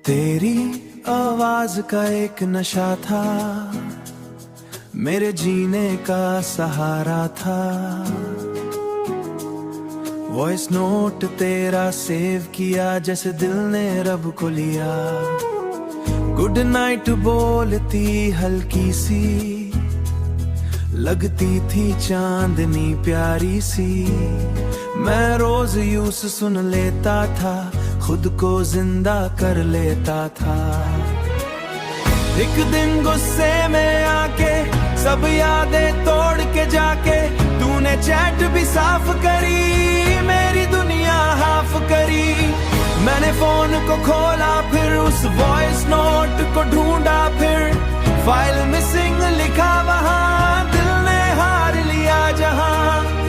तेरी आवाज का एक नशा था, मेरे जीने का सहारा था। वॉइस नोट तेरा सेव किया जैसे दिल ने रब को लिया। गुड नाइट बोलती हल्की सी, लगती थी चांदनी प्यारी सी। मैं रोज यूं सुन लेता था, खुद को जिंदा कर लेता था। एक दिन गुस्से में आके सब यादें तोड़ के जाके तूने चैट भी साफ करी, मेरी दुनिया हाफ करी। मैंने फोन को खोला, फिर उस वॉइस नोट को ढूंढा, फिर फाइल मिसिंग लिखा वहां, दिल ने हार लिया जहां।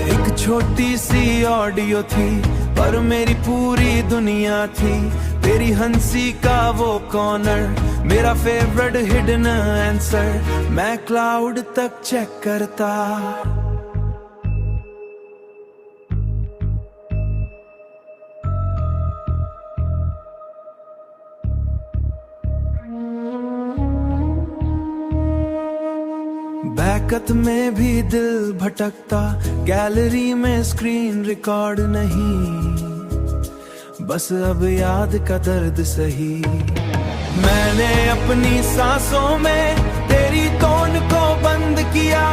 एक छोटी सी ऑडियो थी पर मेरी पूरी दुनिया थी। तेरी हंसी का वो कॉर्नर मेरा फेवरेट हिडन आंसर। मैं क्लाउड तक चेक करता, बैकअप में भी दिल भटकता। गैलरी में स्क्रीन रिकॉर्ड नहीं, बस अब याद का दर्द सही। मैंने अपनी सांसों में तेरी टोन को बंद किया,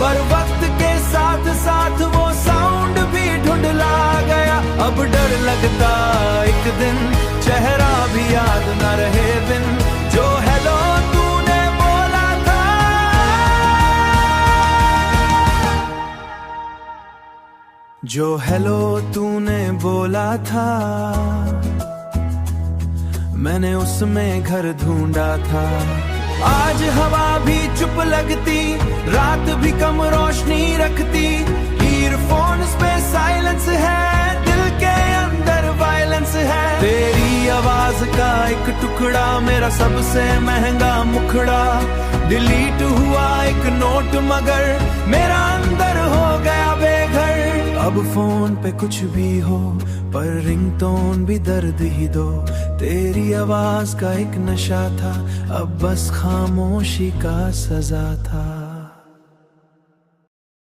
पर वक्त के साथ साथ वो साउंड भी ढूंढला गया। अब डर लगता एक दिन चेहरा भी याद न रहे बिन जो हेलो तूने बोला था। जो हेलो तूने बोला था, मैंने उसमें घर ढूंढा था। आज हवा भी चुप लगती, रात भी कम रोशनी रखती। ईयरफोन्स पे साइलेंस है, दिल के अंदर वायलेंस है। तेरी आवाज का एक टुकड़ा मेरा सबसे महंगा मुखड़ा। डिलीट हुआ एक नोट मगर मेरा अंदर हो गया बेघर। अब फोन पे कुछ भी हो पर रिंगटोन भी दर्द ही दो। तेरी आवाज का एक नशा था, अब बस खामोशी का सजा था।